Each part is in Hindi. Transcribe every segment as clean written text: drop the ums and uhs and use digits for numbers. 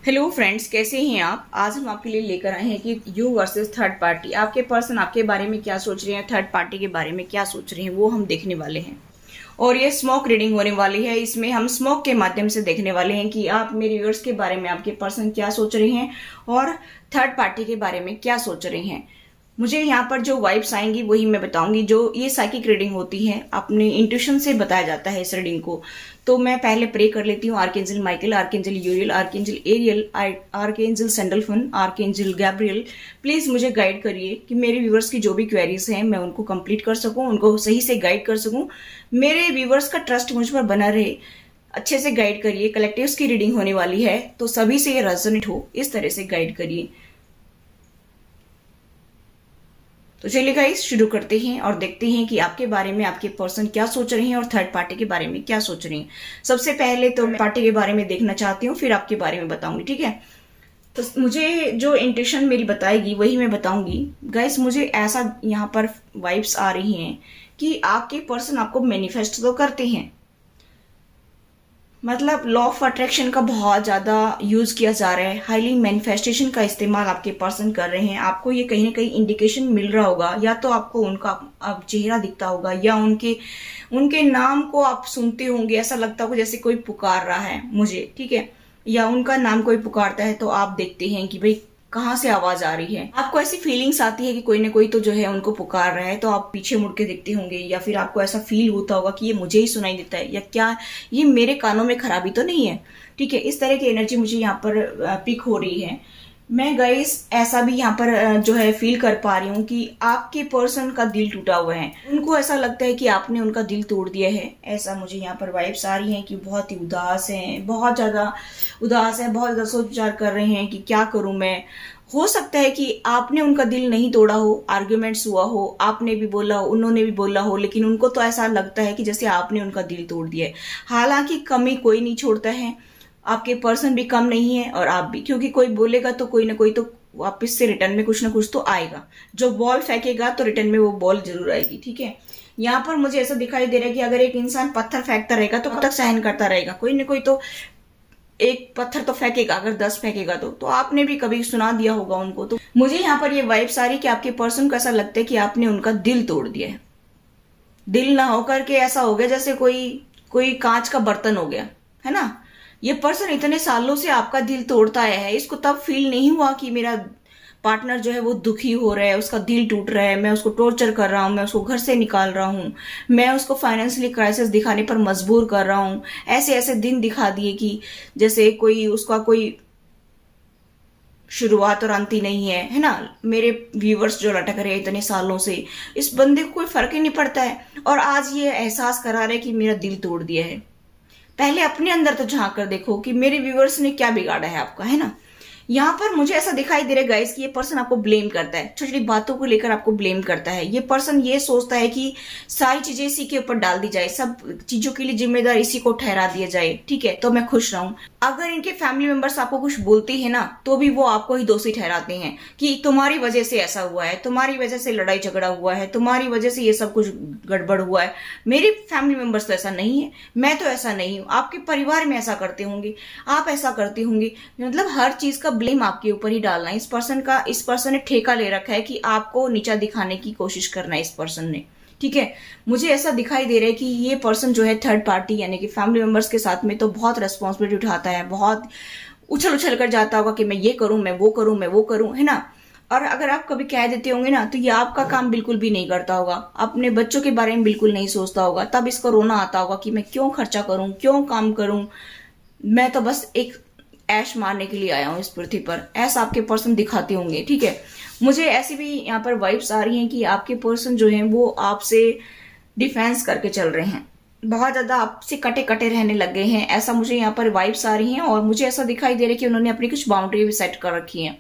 हेलो फ्रेंड्स, कैसे हैं आप। आज हम आपके लिए लेकर आए हैं कि यू वर्सेस थर्ड पार्टी। आपके पर्सन आपके बारे में क्या सोच रहे हैं, थर्ड पार्टी के बारे में क्या सोच रहे हैं, वो हम देखने वाले हैं। और ये स्मोक रीडिंग होने वाली है। इसमें हम स्मोक के माध्यम से देखने वाले हैं कि आप मेरे व्यूअर्स के बारे में, आपके पर्सन क्या सोच रहे हैं और थर्ड पार्टी के बारे में क्या सोच रहे हैं। मुझे यहाँ पर जो वाइब्स आएंगी वही मैं बताऊंगी। जो ये साइकिक रीडिंग होती है, अपने इंट्यूशन से बताया जाता है इस रीडिंग को। तो मैं पहले प्रे कर लेती हूँ। Archangel Michael, archangel Uriel, archangel Ariel, archangel Sandalphon, archangel Gabriel, please मुझे गाइड करिए कि मेरे व्यूवर्स की जो भी क्वेरीज हैं मैं उनको कंप्लीट कर सकूं, उनको सही से गाइड कर सकूं। मेरे व्यूवर्स का ट्रस्ट मुझ पर बना रहे, अच्छे से गाइड करिए। कलेक्टिव्स की रीडिंग होने वाली है तो सभी से ये रेजोनेट हो, इस तरह से गाइड करिए। तो चलिए गाइस, शुरू करते हैं और देखते हैं कि आपके बारे में आपके पर्सन क्या सोच रहे हैं और थर्ड पार्टी के बारे में क्या सोच रहे हैं। सबसे पहले तो मैं पार्टी के बारे में देखना चाहती हूँ, फिर आपके बारे में बताऊंगी, ठीक है। तो मुझे जो इंट्यूशन मेरी बताएगी वही मैं बताऊंगी। गाइस, मुझे ऐसा यहाँ पर वाइब्स आ रही हैं कि आपके पर्सन आपको मैनिफेस्ट तो करते हैं, मतलब लॉ ऑफ अट्रैक्शन का बहुत ज्यादा यूज किया जा रहा है। हाईली मैनिफेस्टेशन का इस्तेमाल आपके पर्सन कर रहे हैं। आपको ये कहीं ना कहीं इंडिकेशन मिल रहा होगा, या तो आपको उनका अब चेहरा दिखता होगा, या उनके उनके नाम को आप सुनते होंगे। ऐसा लगता होगा जैसे कोई पुकार रहा है मुझे, ठीक है, या उनका नाम कोई पुकारता है तो आप देखते हैं कि भाई कहाँ से आवाज आ रही है। आपको ऐसी फीलिंग्स आती है कि कोई ना कोई तो जो है उनको पुकार रहा है, तो आप पीछे मुड़ के देखते होंगे, या फिर आपको ऐसा फील होता होगा कि ये मुझे ही सुनाई देता है, या क्या ये मेरे कानों में खराबी तो नहीं है, ठीक है। इस तरह की एनर्जी मुझे यहाँ पर पिक हो रही है। मैं गाइस ऐसा भी यहाँ पर जो है फील कर पा रही हूँ कि आपके पर्सन का दिल टूटा हुआ है। उनको ऐसा लगता है कि आपने उनका दिल तोड़ दिया है। ऐसा मुझे यहाँ पर वाइब्स आ रही हैं कि बहुत ही उदास हैं, बहुत ज्यादा उदास है, बहुत ज्यादा सोच विचार कर रहे हैं कि क्या करूं मैं। हो सकता है कि आपने उनका दिल नहीं तोड़ा हो, आर्ग्यूमेंट्स हुआ हो, आपने भी बोला हो, उन्होंने भी बोला हो, लेकिन उनको तो ऐसा लगता है कि जैसे आपने उनका दिल तोड़ दिया है। हालांकि कमी कोई नहीं छोड़ता है, आपके पर्सन भी कम नहीं है और आप भी, क्योंकि कोई बोलेगा तो कोई ना कोई तो वापस से रिटर्न में कुछ ना कुछ तो आएगा। जो बॉल फेंकेगा तो रिटर्न में वो बॉल जरूर आएगी, ठीक है। यहाँ पर मुझे ऐसा दिखाई दे रहा है कि अगर एक इंसान पत्थर फेंकता रहेगा तो कब तक सहन करता रहेगा। कोई ना कोई तो एक पत्थर तो फेंकेगा, अगर 10 फेंकेगा तो आपने भी कभी सुना दिया होगा उनको। तो मुझे यहाँ पर ये वाइब्स आ रही कि आपके पर्सन को ऐसा लगता है कि आपने उनका दिल तोड़ दिया है। दिल ना होकर के ऐसा हो गया जैसे कोई कोई कांच का बर्तन हो गया, है ना। ये पर्सन इतने सालों से आपका दिल तोड़ता आया है, इसको तब फील नहीं हुआ कि मेरा पार्टनर जो है वो दुखी हो रहा है, उसका दिल टूट रहा है, मैं उसको टॉर्चर कर रहा हूँ, मैं उसको घर से निकाल रहा हूँ, मैं उसको फाइनेंशियली क्राइसिस दिखाने पर मजबूर कर रहा हूँ। ऐसे ऐसे दिन दिखा दिए कि जैसे कोई उसका कोई शुरुआत और अंत ही नहीं है ना। मेरे व्यूवर्स जो लटक रहे हैं इतने सालों से, इस बंदे को कोई फर्क ही नहीं पड़ता है, और आज ये एहसास करा रहा है कि मेरा दिल तोड़ दिया है। पहले अपने अंदर तो झांक कर देखो कि मेरे व्यूवर्स ने क्या बिगाड़ा है आपका, है ना। यहाँ पर मुझे ऐसा दिखाई दे रहा है गाइस कि ये पर्सन आपको ब्लेम करता है, छोटी छोटी बातों को लेकर आपको ब्लेम करता है। ये पर्सन ये सोचता है कि सारी चीजें इसी के ऊपर डाल दी जाए, सब चीजों के लिए जिम्मेदार इसी को ठहरा दिया जाए, ठीक है, तो मैं खुश रहूं। अगर इनके फैमिली मेंबर्स आपको कुछ बोलते हैं ना, तो भी वो आपको ही दोषी ठहराते हैं कि तुम्हारी वजह से ऐसा हुआ है, तुम्हारी वजह से लड़ाई झगड़ा हुआ है, तुम्हारी वजह से ये सब कुछ गड़बड़ हुआ है। मेरे फैमिली मेंबर्स तो ऐसा नहीं है, मैं तो ऐसा नहीं हूँ, आपके परिवार में ऐसा करते होंगे, आप ऐसा करते होंगे। मतलब हर चीज का ब्लेम आपके ऊपर ही डालना है। इस पर्सन ने ठेका ले रखा है कि आपको नीचा दिखाने की कोशिश करना है इस पर्सन ने, ठीक है। मुझे ऐसा दिखाई दे रहा है कि ये पर्सन जो है थर्ड पार्टी यानी कि फैमिली मेंबर्स के साथ में तो बहुत रेस्पॉन्सिबिलिटी उठाता है, बहुत उछल उछल कर जाता होगा कि मैं ये करूं, मैं वो करूं, मैं वो करूं, है ना। और अगर आप कभी कह देते होंगे ना, तो ये आपका काम बिल्कुल भी नहीं करता होगा, अपने बच्चों के बारे में बिल्कुल नहीं सोचता होगा। तब इसको रोना आता होगा कि मैं क्यों खर्चा करूं, क्यों काम करूं, मैं तो बस एक ऐश मारने के लिए आया हूं इस पृथ्वी पर। ऐसा आपके पर्सन दिखाते होंगे, ठीक है। मुझे ऐसी भी यहाँ पर वाइब्स आ रही हैं कि आपके पर्सन जो है वो आपसे डिफेंस करके चल रहे हैं, बहुत ज्यादा आपसे कटे कटे रहने लग गए हैं। ऐसा मुझे यहाँ पर वाइब्स आ रही हैं, और मुझे ऐसा दिखाई दे रहा है कि उन्होंने अपनी कुछ बाउंड्री भी सेट कर रखी है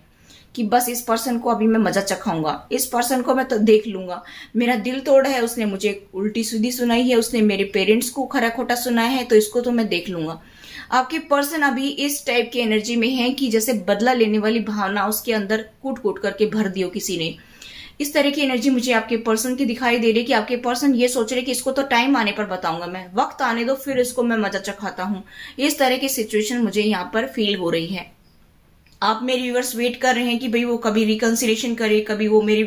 कि बस इस पर्सन को अभी मैं मजा चखाऊंगा, इस पर्सन को मैं तो देख लूंगा। मेरा दिल तोड़ा है, उसने मुझे उल्टी सीधी सुनाई है, उसने मेरे पेरेंट्स को खरा खोटा सुनाया है, तो इसको तो मैं देख लूंगा। आपके पर्सन अभी इस टाइप की एनर्जी में है कि जैसे बदला लेने वाली भावना उसके अंदर कूट कूट करके भर दी हो किसी ने। इस तरह की एनर्जी मुझे आपके पर्सन की दिखाई दे रही कि आपके पर्सन ये सोच रहे कि इसको तो टाइम आने पर बताऊंगा, मैं वक्त आने दो फिर इसको मैं मजा चखाता हूं। इस तरह की सिचुएशन मुझे यहाँ पर फील हो रही है। आप मेरे व्यूअर्स वेट कर रहे हैं कि भाई वो कभी रिकंसिलेशन करे, कभी वो मेरी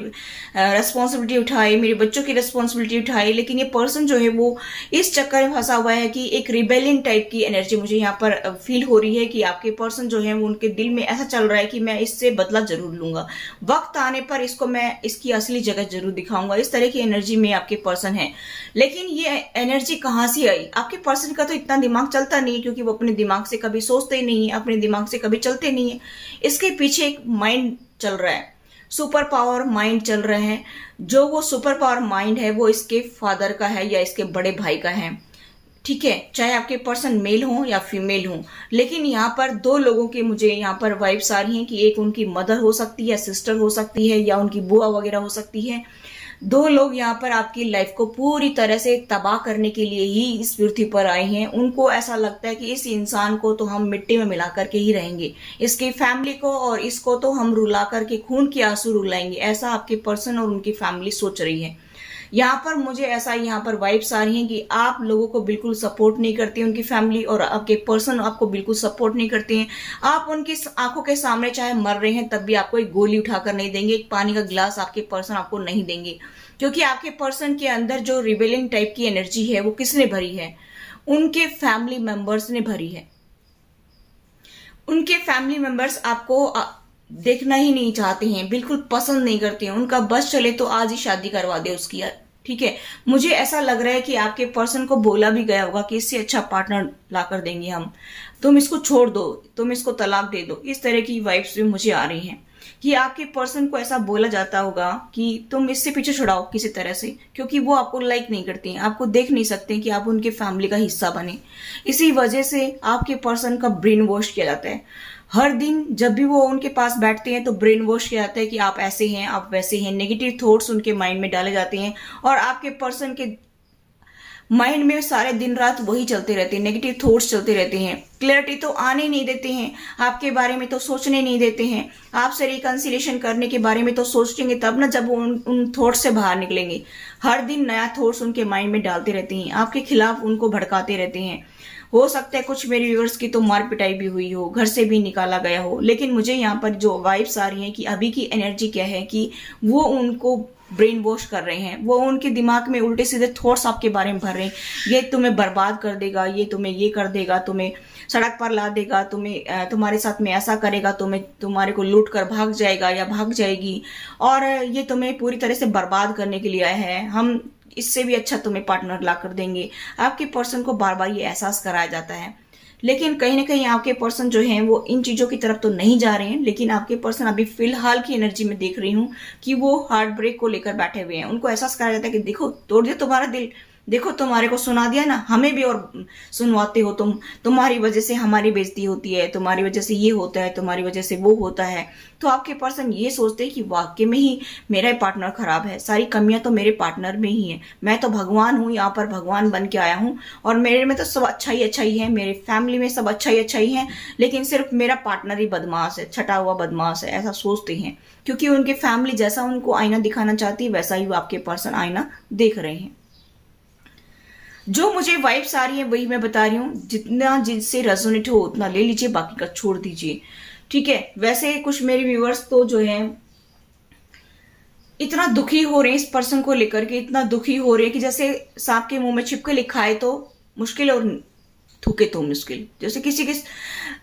रेस्पॉन्सिबिलिटी उठाए, मेरे बच्चों की रेस्पॉन्सिबिलिटी उठाए, लेकिन ये पर्सन जो है वो इस चक्कर में फंसा हुआ है कि एक रिबेलियन टाइप की एनर्जी मुझे यहाँ पर फील हो रही है कि आपके पर्सन जो है वो उनके दिल में ऐसा चल रहा है कि मैं इससे बदला जरूर लूंगा, वक्त आने पर इसको मैं इसकी असली जगह जरूर दिखाऊंगा। इस तरह की एनर्जी में आपके पर्सन है। लेकिन ये एनर्जी कहाँ से आई? आपके पर्सन का तो इतना दिमाग चलता नहीं है, क्योंकि वो अपने दिमाग से कभी सोचते ही नहीं है, अपने दिमाग से कभी चलते नहीं है। इसके पीछे एक माइंड चल रहा है, सुपर पावर माइंड चल रहा है। जो वो सुपर पावर माइंड है वो इसके फादर का है या इसके बड़े भाई का है, ठीक है, चाहे आपके पर्सन मेल हो या फीमेल हो। लेकिन यहाँ पर दो लोगों के मुझे यहाँ पर वाइब्स आ रही हैं कि एक उनकी मदर हो सकती है, सिस्टर हो सकती है, या उनकी बुआ वगैरह हो सकती है। दो लोग यहाँ पर आपकी लाइफ को पूरी तरह से तबाह करने के लिए ही इस पृथ्वी पर आए हैं। उनको ऐसा लगता है कि इस इंसान को तो हम मिट्टी में मिला करके ही रहेंगे, इसकी फैमिली को और इसको तो हम रुला करके खून के आंसू रुलाएंगे, ऐसा आपके पर्सन और उनकी फैमिली सोच रही है। यहाँ पर मुझे ऐसा यहाँ पर वाइब्स आ रही हैं कि आप लोगों को बिल्कुल सपोर्ट नहीं करती उनकी फैमिली, और आपके पर्सन आपको बिल्कुल सपोर्ट नहीं करते हैं। आप उनकी आंखों के सामने चाहे मर रहे हैं तब भी आपको एक गोली उठाकर नहीं देंगे, एक पानी का गिलास आपके पर्सन आपको नहीं देंगे, क्योंकि आपके पर्सन के अंदर जो रिबेलियन टाइप की एनर्जी है वो किसने भरी है? उनके फैमिली मेंबर्स ने भरी है। उनके फैमिली मेंबर्स आपको देखना ही नहीं चाहते हैं, बिल्कुल पसंद नहीं करते हैं। उनका बस चले तो आज ही शादी करवा दे उसकी, ठीक है। मुझे ऐसा लग रहा है कि आपके पर्सन को बोला भी गया होगा कि इससे अच्छा पार्टनर ला कर देंगे हम, तुम इसको छोड़ दो, तुम इसको तलाक दे दो। इस तरह की वाइब्स भी मुझे आ रही हैं कि आपके पर्सन को ऐसा बोला जाता होगा कि तुम इससे पीछे छुड़ाओ किसी तरह से, क्योंकि वो आपको लाइक नहीं करते हैं, आपको देख नहीं सकते कि आप उनके फैमिली का हिस्सा बने। इसी वजह से आपके पर्सन का ब्रेन वॉश किया जाता है। हर दिन जब भी वो उनके पास बैठते हैं तो ब्रेन वॉश किया जाता है कि आप ऐसे हैं, आप वैसे हैं। नेगेटिव थॉट्स उनके माइंड में डाले जाते हैं और आपके पर्सन के माइंड में सारे दिन रात वही चलते रहते हैं, नेगेटिव थॉट्स चलते रहते हैं। क्लैरिटी तो आने नहीं देते हैं, आपके बारे में तो सोचने नहीं देते हैं। आपसे रिकंसिलेशन करने के बारे में तो सोचेंगे तब ना, जब वो उन थॉट्स से बाहर निकलेंगे। हर दिन नया थॉट्स उनके माइंड में डालते रहते हैं, आपके खिलाफ उनको भड़काते रहते हैं। हो सकता है कुछ मेरे व्यूअर्स की तो मार पिटाई भी हुई हो, घर से भी निकाला गया हो। लेकिन मुझे यहाँ पर जो वाइब्स आ रही हैं कि अभी की एनर्जी क्या है कि वो उनको ब्रेन वॉश कर रहे हैं, वो उनके दिमाग में उल्टे सीधे थॉट्स आपके बारे में भर रहे हैं। ये तुम्हें बर्बाद कर देगा, ये तुम्हें ये कर देगा, तुम्हें सड़क पर ला देगा, तुम्हें तुम्हारे साथ में ऐसा करेगा, तुम्हारे को लूट कर भाग जाएगा या भाग जाएगी, और ये तुम्हें पूरी तरह से बर्बाद करने के लिए आया है। हम इससे भी अच्छा तुम्हें पार्टनर ला कर देंगे। आपके पर्सन को बार बार ये एहसास कराया जाता है। लेकिन कहीं ना कहीं आपके पर्सन जो हैं वो इन चीजों की तरफ तो नहीं जा रहे हैं। लेकिन आपके पर्सन अभी फिलहाल की एनर्जी में देख रही हूँ कि वो हार्ट ब्रेक को लेकर बैठे हुए हैं। उनको एहसास कराया जाता है कि देखो तोड़ दिया तुम्हारा दिल, देखो तुम्हारे को सुना दिया ना, हमें भी और सुनवाते हो तुम, तुम्हारी वजह से हमारी बेइज्जती होती है, तुम्हारी वजह से ये होता है, तुम्हारी वजह से वो होता है। तो आपके पर्सन ये सोचते हैं कि वाकई में ही मेरा पार्टनर खराब है, सारी कमियां तो मेरे पार्टनर में ही है। मैं तो भगवान हूँ, यहाँ पर भगवान बन के आया हूँ और मेरे में तो सब अच्छा ही है, मेरे फैमिली में सब अच्छा ही है, लेकिन सिर्फ मेरा पार्टनर ही बदमाश है, छटा हुआ बदमाश है, ऐसा सोचते हैं। क्योंकि उनकी फैमिली जैसा उनको आईना दिखाना चाहती है वैसा ही आपके पर्सन आईना देख रहे हैं। जो मुझे वाइब्स आ रही है वही मैं बता रही हूँ। जितना जिनसे रेजोनेट हो उतना ले लीजिए, बाकी का छोड़ दीजिए, ठीक है। वैसे कुछ मेरे व्यूअर्स तो जो है इतना दुखी हो रहे हैं इस पर्सन को लेकर के, इतना दुखी हो रहे हैं कि जैसे सांप के मुंह में छिपके लिखा है तो मुश्किल और थूके तो मुश्किल। जैसे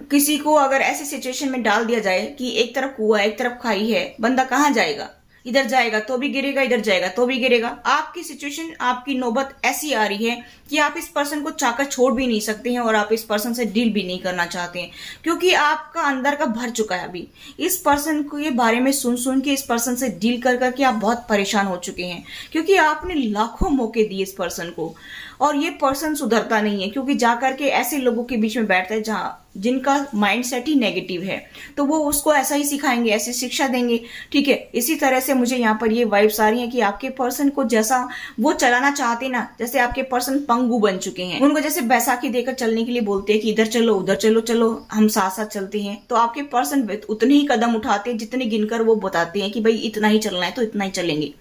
किसी को अगर ऐसे सिचुएशन में डाल दिया जाए कि एक तरफ कुआं एक तरफ खाई है, बंदा कहाँ जाएगा? इधर जाएगा तो भी गिरेगा, इधर जाएगा तो भी गिरेगा। आपकी सिचुएशन, आपकी नौबत ऐसी आ रही है कि आप इस पर्सन को चाहकर छोड़ भी नहीं सकते हैं और आप इस पर्सन से डील भी नहीं करना चाहते हैं, क्योंकि आपका अंदर का भर चुका है। अभी इस पर्सन को ये बारे में सुन के इस पर्सन से डील कर करके आप बहुत परेशान हो चुके हैं, क्योंकि आपने लाखों मौके दिए इस पर्सन को और ये पर्सन सुधरता नहीं है, क्योंकि जाकर के ऐसे लोगों के बीच में बैठता है जिनका माइंड सेट ही नेगेटिव है, तो वो उसको ऐसा ही सिखाएंगे, ऐसी शिक्षा देंगे, ठीक है। इसी तरह से मुझे यहाँ पर ये वाइब्स आ रही हैं कि आपके पर्सन को जैसा वो चलाना चाहते ना, जैसे आपके पर्सन पंगु बन चुके हैं, उनको जैसे बैसाखी देकर चलने के लिए बोलते हैं कि इधर चलो उधर चलो, चलो हम साथ साथ चलते हैं, तो आपके पर्सन उतने ही कदम उठाते हैं जितने गिनकर वो बताते हैं कि भाई इतना ही चलना है तो इतना ही चलेंगे।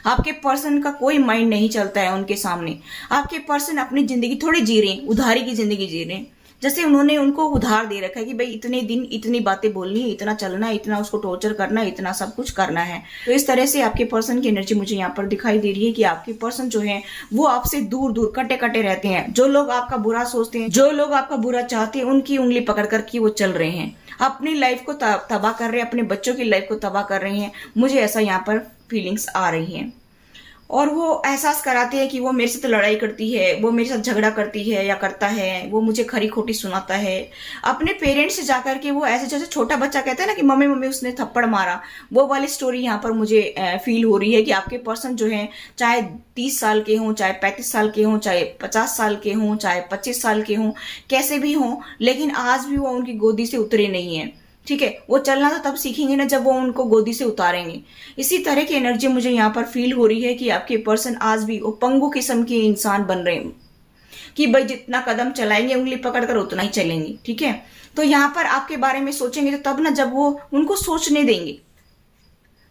आपके पर्सन का कोई माइंड नहीं चलता है उनके सामने। आपके पर्सन अपनी जिंदगी थोड़ी जी रहे हैं, उधारी की जिंदगी जी रहे हैं। जैसे उन्होंने उनको उधार दे रखा है कि भाई इतने दिन इतनी बातें बोलनी है, इतना चलना है, इतना उसको टॉर्चर करना है, इतना सब कुछ करना है। तो इस तरह से आपके पर्सन की एनर्जी मुझे यहाँ पर दिखाई दे रही है कि आपके पर्सन जो है वो आपसे दूर दूर कटे कटे रहते हैं। जो लोग आपका बुरा सोचते हैं, जो लोग आपका बुरा चाहते हैं, उनकी उंगली पकड़ कर के वो चल रहे हैं, अपनी लाइफ को तबाह कर रहे हैं, अपने बच्चों की लाइफ को तबाह कर रहे हैं। मुझे ऐसा यहाँ पर फीलिंग्स आ रही हैं। और वो एहसास कराते हैं कि वो मेरे से तो लड़ाई करती है, वो मेरे साथ झगड़ा करती है या करता है, वो मुझे खरी खोटी सुनाता है। अपने पेरेंट्स से जाकर के वो ऐसे, जैसे छोटा बच्चा कहता है ना कि मम्मी मम्मी उसने थप्पड़ मारा, वो वाली स्टोरी यहाँ पर मुझे फील हो रही है कि आपके पर्सन जो है चाहे 30 साल के हों, चाहे 35 साल के हों, चाहे 50 साल के हों, चाहे 25 साल के हों, कैसे भी हों, लेकिन आज भी वो उनकी गोदी से उतरे नहीं है। ठीक है, वो चलना तो तब सीखेंगे ना जब वो उनको गोदी से उतारेंगे। इसी तरह की एनर्जी मुझे यहाँ पर फील हो रही है कि आपके पर्सन आज भी वो पंगु किस्म के इंसान बन रहे हैं कि भाई जितना कदम चलाएंगे उंगली पकड़कर उतना ही चलेंगे। ठीक है, तो यहाँ पर आपके बारे में सोचेंगे तो तब ना जब वो उनको सोचने देंगे।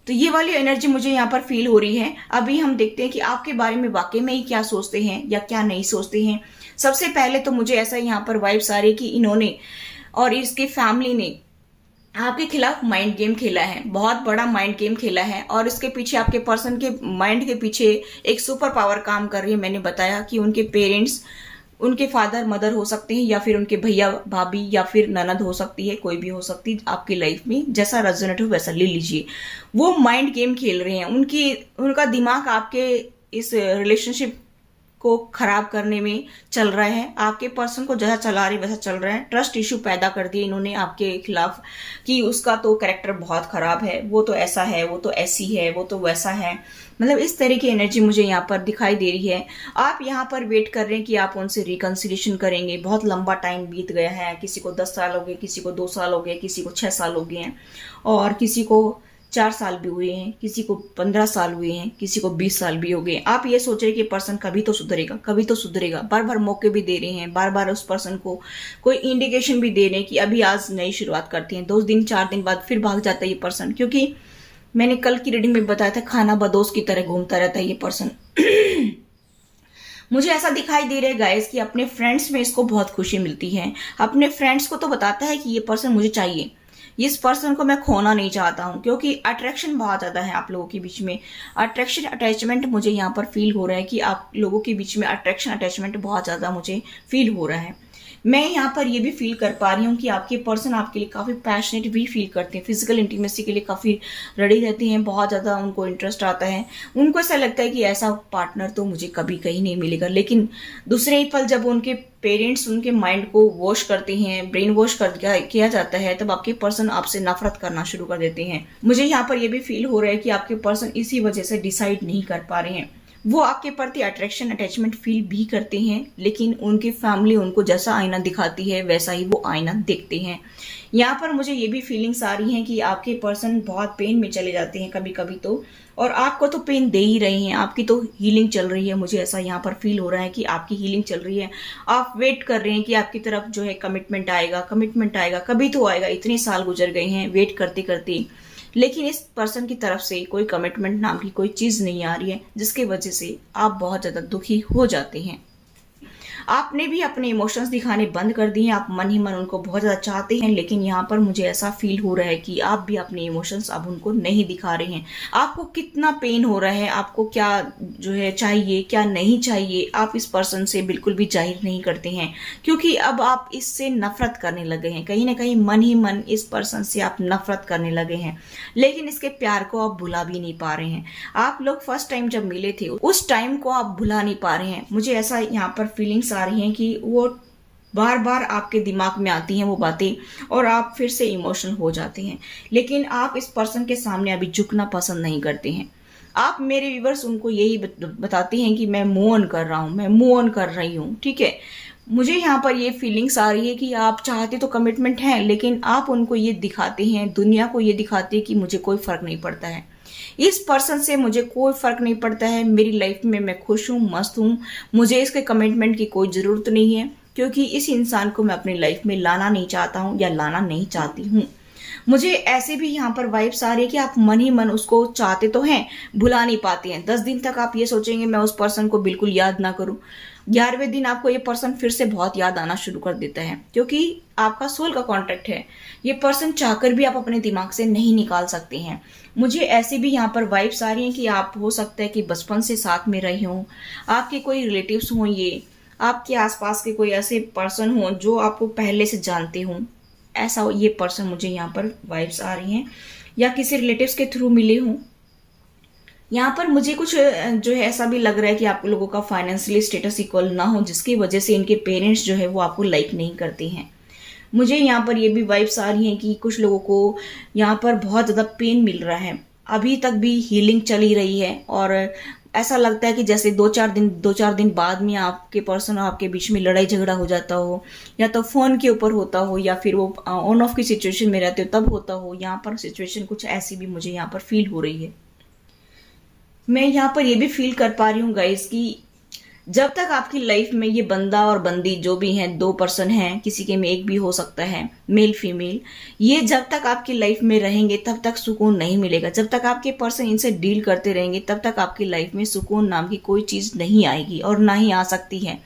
तो ये वाली एनर्जी मुझे यहाँ पर फील हो रही है। अभी हम देखते हैं कि आपके बारे में वाकई में ही क्या सोचते हैं या क्या नहीं सोचते हैं। सबसे पहले तो मुझे ऐसा यहाँ पर वाइब्स आ रही है कि इन्होंने और इसकी फैमिली ने आपके खिलाफ माइंड गेम खेला है, बहुत बड़ा माइंड गेम खेला है। और इसके पीछे आपके पर्सन के माइंड के पीछे एक सुपर पावर काम कर रही है। मैंने बताया कि उनके पेरेंट्स, उनके फादर मदर हो सकते हैं या फिर उनके भैया भाभी या फिर ननद हो सकती है, कोई भी हो सकती है आपकी लाइफ में, जैसा रेजोनेट हो वैसा ले लीजिए। वो माइंड गेम खेल रहे हैं। उनका दिमाग आपके इस रिलेशनशिप को खराब करने में चल रहा है। आपके पर्सन को जैसा चला रहे वैसा चल रहा है। ट्रस्ट इश्यू पैदा कर दिए इन्होंने आपके खिलाफ कि उसका तो कैरेक्टर बहुत खराब है, वो तो ऐसा है, वो तो ऐसी है, वो तो वैसा है। मतलब इस तरह की एनर्जी मुझे यहाँ पर दिखाई दे रही है। आप यहाँ पर वेट कर रहे हैं कि आप उनसे रिकंसिलिएशन करेंगे। बहुत लंबा टाइम बीत गया है, किसी को 10 साल हो गए, किसी को 2 साल हो गए, किसी को 6 साल हो गए हैं, और किसी को 4 साल भी हुए हैं, किसी को 15 साल हुए हैं, किसी को 20 साल भी हो गए। आप ये सोच रहे हैं कि पर्सन कभी तो सुधरेगा, कभी तो सुधरेगा। बार बार मौके भी दे रहे हैं, बार बार उस पर्सन को कोई इंडिकेशन भी दे रहे हैं कि अभी आज नई शुरुआत करते हैं। 2 दिन 4 दिन बाद फिर भाग जाता है ये पर्सन, क्योंकि मैंने कल की रीडिंग में बताया था खाना बदोश की तरह घूमता रहता है ये पर्सन। मुझे ऐसा दिखाई दे रहा है गाइस कि अपने फ्रेंड्स में इसको बहुत खुशी मिलती है। अपने फ्रेंड्स को तो बताता है कि ये पर्सन मुझे चाहिए, इस पर्सन को मैं खोना नहीं चाहता हूं, क्योंकि अट्रैक्शन बहुत ज्यादा है आप लोगों के बीच में। अट्रैक्शन अटैचमेंट मुझे यहाँ पर फील हो रहा है कि आप लोगों के बीच में अट्रैक्शन अटैचमेंट बहुत ज्यादा मुझे फील हो रहा है। मैं यहाँ पर ये भी फील कर पा रही हूँ कि आपके पर्सन आपके लिए काफी पैशनेट भी फील करते हैं, फिजिकल इंटीमेसी के लिए काफी रेडी रहते हैं, बहुत ज्यादा उनको इंटरेस्ट आता है। उनको ऐसा लगता है कि ऐसा पार्टनर तो मुझे कभी कहीं नहीं मिलेगा। लेकिन दूसरे ही पल जब उनके पेरेंट्स उनके माइंड को वॉश करते हैं, ब्रेन वॉश किया जाता है, तब आपके पर्सन आपसे नफरत करना शुरू कर देते हैं। मुझे यहाँ पर यह भी फील हो रहा है कि आपके पर्सन इसी वजह से डिसाइड नहीं कर पा रहे हैं। वो आपके प्रति अट्रैक्शन अटैचमेंट फील भी करते हैं, लेकिन उनकी फैमिली उनको जैसा आईना दिखाती है वैसा ही वो आईना देखते हैं। यहाँ पर मुझे ये भी फीलिंग्स आ रही हैं कि आपके पर्सन बहुत पेन में चले जाते हैं कभी कभी तो, और आपको तो पेन दे ही रहे हैं, आपकी तो हीलिंग चल रही है। मुझे ऐसा यहाँ पर फील हो रहा है कि आपकी हीलिंग चल रही है। आप वेट कर रहे हैं कि आपकी तरफ जो है कमिटमेंट आएगा, कमिटमेंट आएगा, कभी तो आएगा। इतने साल गुजर गए हैं वेट करते करते, लेकिन इस पर्सन की तरफ से कोई कमिटमेंट नाम की कोई चीज नहीं आ रही है, जिसकी वजह से आप बहुत ज्यादा दुखी हो जाते हैं। आपने भी अपने इमोशंस दिखाने बंद कर दिए हैं। आप मन ही मन उनको बहुत ज्यादा चाहते हैं, लेकिन यहाँ पर मुझे ऐसा फील हो रहा है कि आप भी अपने इमोशंस अब उनको नहीं दिखा रहे हैं। आपको कितना पेन हो रहा है, आपको क्या जो है चाहिए, क्या नहीं चाहिए, आप इस पर्सन से बिल्कुल भी जाहिर नहीं करते हैं, क्योंकि अब आप इससे नफरत करने लगे हैं। कहीं ना कहीं मन ही मन इस पर्सन से आप नफरत करने लगे हैं, लेकिन इसके प्यार को आप भुला भी नहीं पा रहे हैं। आप लोग फर्स्ट टाइम जब मिले थे उस टाइम को आप भुला नहीं पा रहे हैं। मुझे ऐसा यहाँ पर फीलिंग्स आ रही हैं कि वो बार बार आपके दिमाग में आती हैं वो बातें, और आप फिर से इमोशनल हो जाते हैं। लेकिन आप इस पर्सन के सामने अभी झुकना पसंद नहीं करते हैं। आप मेरे व्यूअर्स उनको यही बताते हैं कि मैं मूव ऑन कर रहा हूं, मैं मूव ऑन कर रही हूं। ठीक है, मुझे यहाँ पर ये फीलिंग्स आ रही है कि आप चाहते तो कमिटमेंट है, लेकिन आप उनको ये दिखाते हैं, दुनिया को ये दिखाते हैं कि मुझे कोई फर्क नहीं पड़ता है, इस पर्सन से मुझे कोई फर्क नहीं पड़ता है, मेरी लाइफ में मैं खुश हूँ, मस्त हूँ, मुझे इसके कमिटमेंट की कोई जरूरत नहीं है, क्योंकि इस इंसान को मैं अपनी लाइफ में लाना नहीं चाहता हूँ या लाना नहीं चाहती हूँ। मुझे ऐसे भी यहाँ पर वाइब्स आ रही है कि आप मन ही मन उसको चाहते तो हैं, भुला नहीं पाते हैं। 10 दिन तक आप ये सोचेंगे मैं उस पर्सन को बिल्कुल याद ना करूं, 11वें दिन आपको ये पर्सन फिर से बहुत याद आना शुरू कर देता है, क्योंकि आपका सोल का कॉन्ट्रैक्ट है। ये पर्सन चाहकर भी आप अपने दिमाग से नहीं निकाल सकते हैं। मुझे ऐसे भी यहाँ पर वाइब्स आ रही हैं कि आप हो सकता है कि बचपन से साथ में रहे हों, आपके कोई रिलेटिव्स हों, ये आपके आसपास के कोई ऐसे पर्सन हों जो आपको पहले से जानते हों, ऐसा ये पर्सन मुझे यहाँ पर वाइब्स आ रही हैं, या किसी रिलेटिव्स के थ्रू मिले हों। यहाँ पर मुझे कुछ जो है ऐसा भी लग रहा है कि आप लोगों का फाइनेंशियली स्टेटस इक्वल ना हो, जिसकी वजह से इनके पेरेंट्स जो है वो आपको लाइक नहीं करते हैं। मुझे यहाँ पर ये भी वाइब्स आ रही हैं कि कुछ लोगों को यहाँ पर बहुत ज़्यादा पेन मिल रहा है, अभी तक भी हीलिंग चली रही है, और ऐसा लगता है कि जैसे दो चार दिन बाद में आपके पर्सन और आपके बीच में लड़ाई झगड़ा हो जाता हो, या तो फोन के ऊपर होता हो, या फिर वो ऑन ऑफ की सिचुएशन में रहते हो तब होता हो। यहाँ पर सिचुएशन कुछ ऐसी भी मुझे यहाँ पर फील हो रही है। मैं यहाँ पर ये भी फील कर पा रही हूँ गाइस कि जब तक आपकी लाइफ में ये बंदा और बंदी जो भी हैं, 2 पर्सन हैं, किसी के में एक भी हो सकता है, मेल फीमेल, ये जब तक आपकी लाइफ में रहेंगे तब तक सुकून नहीं मिलेगा। जब तक आपके पर्सन इनसे डील करते रहेंगे तब तक आपकी लाइफ में सुकून नाम की कोई चीज नहीं आएगी और ना ही आ सकती है।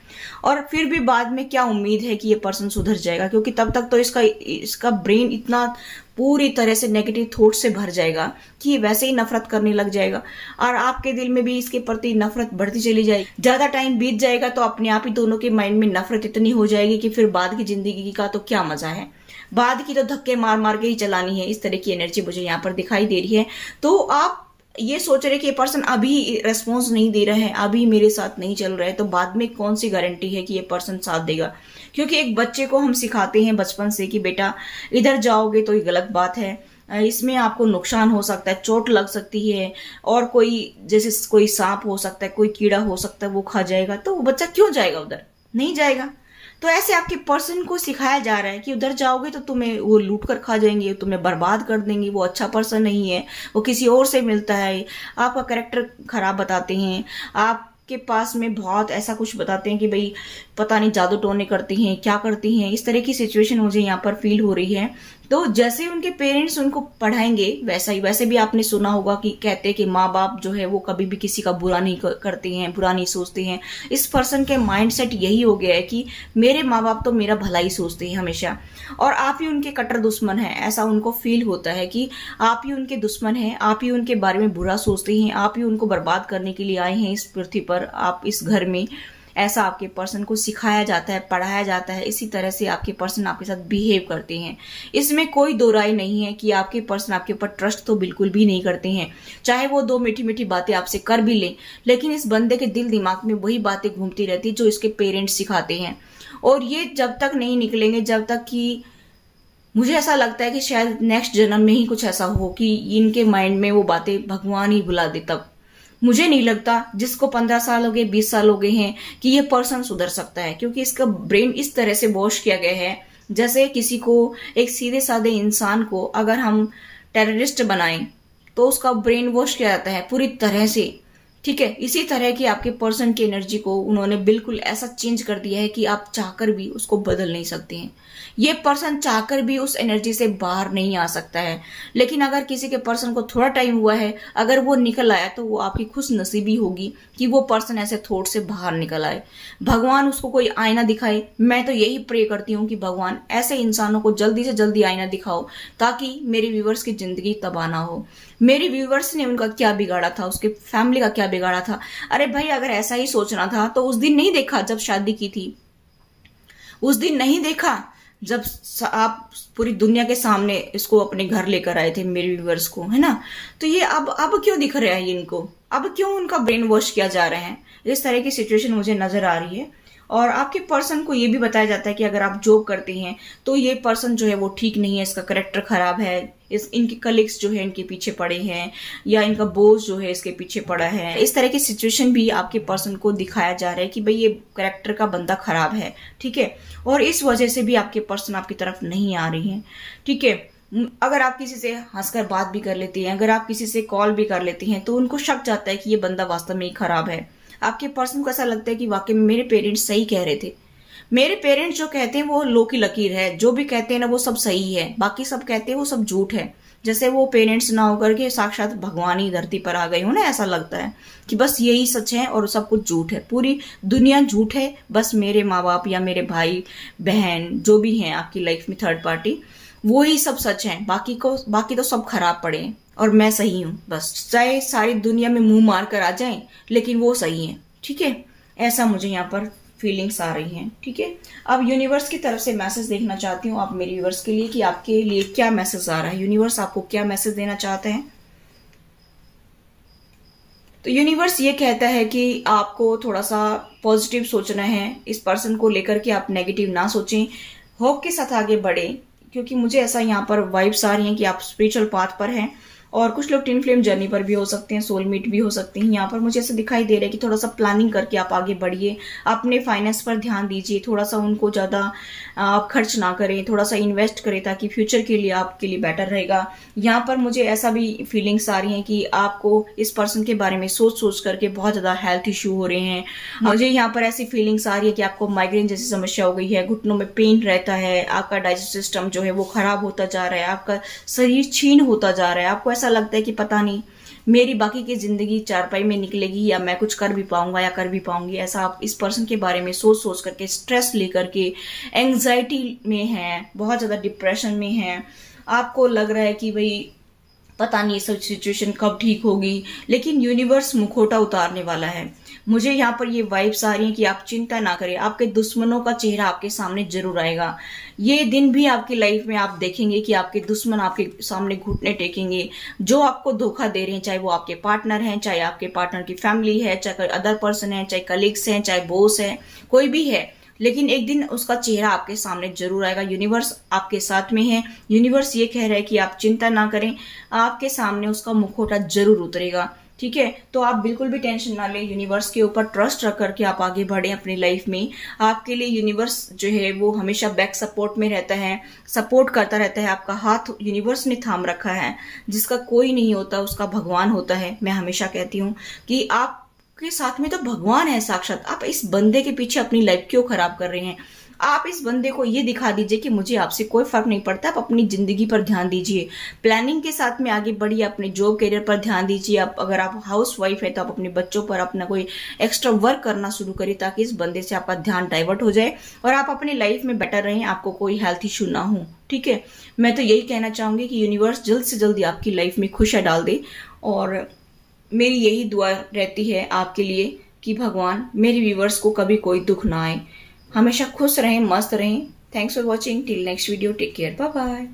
और फिर भी बाद में क्या उम्मीद है कि ये पर्सन सुधर जाएगा, क्योंकि तब तक तो इसका ब्रेन इतना पूरी तरह से नेगेटिव थॉट से भर जाएगा कि ये वैसे ही नफरत करने लग जाएगा, और आपके दिल में भी इसके प्रति नफरत बढ़ती चली जाएगी। ज्यादा टाइम बीत जाएगा तो अपने आप ही दोनों के माइंड में नफरत इतनी हो जाएगी कि फिर बाद की जिंदगी का तो क्या मजा है, बाद की तो धक्के मार मार के ही चलानी है। इस तरह की एनर्जी मुझे यहाँ पर दिखाई दे रही है। तो आप ये सोच रहे कि ये पर्सन अभी रेस्पॉन्स नहीं दे रहा है, अभी मेरे साथ नहीं चल रहा है, तो बाद में कौन सी गारंटी है कि ये पर्सन साथ देगा। क्योंकि एक बच्चे को हम सिखाते हैं बचपन से कि बेटा इधर जाओगे तो ये गलत बात है, इसमें आपको नुकसान हो सकता है, चोट लग सकती है, और कोई जैसे कोई सांप हो सकता है, कोई कीड़ा हो सकता है, वो खा जाएगा, तो वो बच्चा क्यों जाएगा उधर, नहीं जाएगा। तो ऐसे आपके पर्सन को सिखाया जा रहा है कि उधर जाओगे तो तुम्हें वो लूट कर खा जाएंगे, तुम्हें बर्बाद कर देंगे, वो अच्छा पर्सन नहीं है, वो किसी और से मिलता है, आपका कैरेक्टर खराब बताते हैं, आपके पास में बहुत ऐसा कुछ बताते हैं कि भाई पता नहीं जादू टोने करती हैं, क्या करती हैं। इस तरह की सिचुएशन मुझे यहाँ पर फील हो रही है। तो जैसे उनके पेरेंट्स उनको पढ़ाएंगे वैसा ही, वैसे भी आपने सुना होगा कि कहते हैं कि माँ बाप जो है वो कभी भी किसी का बुरा नहीं करते हैं, बुरा नहीं सोचते हैं। इस पर्सन के माइंडसेट यही हो गया है कि मेरे माँ बाप तो मेरा भला ही सोचते हैं हमेशा, और आप ही उनके कट्टर दुश्मन हैं। ऐसा उनको फील होता है कि आप ही उनके दुश्मन हैं, आप ही उनके बारे में बुरा सोचते हैं, आप ही उनको बर्बाद करने के लिए आए हैं इस पृथ्वी पर, आप इस घर में। ऐसा आपके पर्सन को सिखाया जाता है, पढ़ाया जाता है। इसी तरह से आपके पर्सन आपके साथ बिहेव करते हैं। इसमें कोई दो राय नहीं है कि आपके पर्सन आपके ऊपर ट्रस्ट तो बिल्कुल भी नहीं करते हैं, चाहे वो 2 मीठी मीठी बातें आपसे कर भी लें, लेकिन इस बंदे के दिल दिमाग में वही बातें घूमती रहती है जो इसके पेरेंट्स सिखाते हैं। और ये जब तक नहीं निकलेंगे, जब तक कि मुझे ऐसा लगता है कि शायद नेक्स्ट जन्म में ही कुछ ऐसा हो कि इनके माइंड में वो बातें भगवान ही बुला दे, तब मुझे नहीं लगता जिसको 15 साल हो गए, 20 साल हो गए हैं कि ये पर्सन सुधर सकता है। क्योंकि इसका ब्रेन इस तरह से वॉश किया गया है, जैसे किसी को, एक सीधे साधे इंसान को अगर हम टेररिस्ट बनाएं तो उसका ब्रेन वॉश किया जाता है पूरी तरह से, ठीक है। इसी तरह की आपके पर्सन की एनर्जी को उन्होंने बिल्कुल ऐसा चेंज कर दिया है कि आप चाहकर भी उसको बदल नहीं सकते हैं। ये पर्सन चाहकर भी उस एनर्जी से बाहर नहीं आ सकता है। लेकिन अगर किसी के पर्सन को थोड़ा टाइम हुआ है, अगर वो निकल आया, तो वो आपकी खुश नसीबी होगी कि वो पर्सन ऐसे थॉट से बाहर निकल आए। भगवान उसको कोई आईना दिखाए। मैं तो यही प्रे करती हूँ कि भगवान ऐसे इंसानों को जल्दी से जल्दी आईना दिखाओ, ताकि मेरे व्यूवर्स की जिंदगी तबाह ना हो। मेरे व्यूवर्स ने उनका क्या बिगाड़ा था, उसके फैमिली का क्या बिगाड़ा था। अरे भाई, अगर ऐसा ही सोचना था तो उस दिन नहीं देखा जब शादी की थी, उस दिन नहीं देखा जब आप पूरी दुनिया के सामने इसको अपने घर लेकर आए थे, मेरे व्यूवर्स को, है ना। तो ये अब क्यों दिख रहा है इनको, अब क्यों उनका ब्रेन वॉश किया जा रहा है। इस तरह की सिचुएशन मुझे नजर आ रही है। और आपके पर्सन को ये भी बताया जाता है कि अगर आप जॉब करते हैं तो ये पर्सन जो है वो ठीक नहीं है, इसका करेक्टर खराब है, इनके कलीग्स जो है इनके पीछे पड़े हैं, या इनका बॉस जो है इसके पीछे पड़ा है। इस तरह की सिचुएशन भी आपके पर्सन को दिखाया जा रहा है कि भाई ये करेक्टर का बंदा खराब है, ठीक है। और इस वजह से भी आपके पर्सन आपकी तरफ नहीं आ रही है, ठीक है। अगर आप किसी से हंसकर बात भी कर लेते हैं, अगर आप किसी से कॉल भी कर लेते हैं, तो उनको शक जाता है कि ये बंदा वास्तव में ही खराब है। आपके पर्सन को ऐसा लगता है कि वाकई में मेरे पेरेंट्स सही कह रहे थे, मेरे पेरेंट्स जो कहते हैं वो लो की लकीर है, जो भी कहते हैं ना वो सब सही है, बाकी सब कहते हैं वो सब झूठ है। जैसे वो पेरेंट्स ना होकर के साक्षात भगवान ही धरती पर आ गए हो ना, ऐसा लगता है कि बस यही सच है और सब कुछ झूठ है, पूरी दुनिया झूठ है, बस मेरे माँ बाप या मेरे भाई बहन जो भी हैं आपकी लाइफ में थर्ड पार्टी, वो ही सब सच है, बाकी तो सब खराब पड़े हैं और मैं सही हूँ। बस चाहे सारी दुनिया में मुंह मार कर आ जाए लेकिन वो सही है। ठीक है, ऐसा मुझे यहाँ पर फीलिंग्स आ रही हैं। ठीक है, अब यूनिवर्स की तरफ से मैसेज देखना चाहती हूँ आप मेरे व्यूअर्स के लिए कि आपके लिए क्या मैसेज आ रहा है, यूनिवर्स आपको क्या मैसेज देना चाहते हैं। तो यूनिवर्स ये कहता है कि आपको थोड़ा सा पॉजिटिव सोचना है, इस पर्सन को लेकर के आप नेगेटिव ना सोचें, होप के साथ आगे बढ़े, क्योंकि मुझे ऐसा यहाँ पर वाइब्स आ रही हैं कि आप स्पिरिचुअल पाथ पर हैं और कुछ लोग ट्विन फ्लेम जर्नी पर भी हो सकते हैं, सोलमेट भी हो सकते हैं। यहाँ पर मुझे ऐसा दिखाई दे रहा है कि थोड़ा सा प्लानिंग करके आप आगे बढ़िए, अपने फाइनेंस पर ध्यान दीजिए, थोड़ा सा उनको ज़्यादा आप खर्च ना करें, थोड़ा सा इन्वेस्ट करें ताकि फ्यूचर के लिए आपके लिए बेटर रहेगा। यहाँ पर मुझे ऐसा भी फीलिंग्स आ रही हैं कि आपको इस पर्सन के बारे में सोच सोच करके बहुत ज़्यादा हेल्थ इशू हो रहे हैं। मुझे यहाँ पर ऐसी फीलिंग्स आ रही है कि आपको माइग्रेन जैसी समस्या हो गई है, घुटनों में पेन रहता है, आपका डाइजेस्ट सिस्टम जो है वो खराब होता जा रहा है, आपका शरीर क्षीण होता जा रहा है, आपको ऐसा लगता है कि पता नहीं मेरी बाकी की जिंदगी चारपाई में निकलेगी या मैं कुछ कर भी पाऊंगा या कर भी पाऊंगी। ऐसा आप इस पर्सन के बारे में सोच सोच करके, स्ट्रेस लेकर के एंग्जाइटी में है, बहुत ज्यादा डिप्रेशन में है, आपको लग रहा है कि भाई पता नहीं सब सिचुएशन कब ठीक होगी, लेकिन यूनिवर्स मुखौटा उतारने वाला है। मुझे यहाँ पर ये वाइब्स आ रही हैं कि आप चिंता ना करें, आपके दुश्मनों का चेहरा आपके सामने जरूर आएगा। ये दिन भी आपकी लाइफ में आप देखेंगे कि आपके दुश्मन आपके सामने घुटने टेकेंगे, जो आपको धोखा दे रहे हैं, चाहे वो आपके पार्टनर हैं, चाहे आपके पार्टनर की फैमिली है, चाहे कोई अदर पर्सन है, चाहे कलीग्स हैं, चाहे बॉस है, कोई भी है, लेकिन एक दिन उसका चेहरा आपके सामने जरूर आएगा। यूनिवर्स आपके साथ में है, यूनिवर्स ये कह रहा है कि आप चिंता ना करें, आपके सामने उसका मुखौटा जरूर उतरेगा। ठीक है, तो आप बिल्कुल भी टेंशन ना लें, यूनिवर्स के ऊपर ट्रस्ट रख करके आप आगे बढ़े अपनी लाइफ में। आपके लिए यूनिवर्स जो है वो हमेशा बैक सपोर्ट में रहता है, सपोर्ट करता रहता है, आपका हाथ यूनिवर्स ने थाम रखा है। जिसका कोई नहीं होता उसका भगवान होता है। मैं हमेशा कहती हूँ कि आप के साथ में तो भगवान है साक्षात। आप इस बंदे के पीछे अपनी लाइफ क्यों खराब कर रहे हैं? आप इस बंदे को ये दिखा दीजिए कि मुझे आपसे कोई फर्क नहीं पड़ता, आप अपनी जिंदगी पर ध्यान दीजिए, प्लानिंग के साथ में आगे बढ़िए, अपने जॉब करियर पर ध्यान दीजिए। आप अगर आप हाउस वाइफ है तो आप अपने बच्चों पर अपना कोई एक्स्ट्रा वर्क करना शुरू करिए ताकि इस बंदे से आपका ध्यान डाइवर्ट हो जाए और आप अपनी लाइफ में बेटर रहें, आपको कोई हेल्थ इशू ना हो। ठीक है, मैं तो यही कहना चाहूंगी कि यूनिवर्स जल्द से जल्दी आपकी लाइफ में खुशियां डाल दे और मेरी यही दुआ रहती है आपके लिए कि भगवान मेरे व्यूवर्स को कभी कोई दुख ना आए, हमेशा खुश रहें, मस्त रहें। Thanks for watching, till next video, take care, bye bye.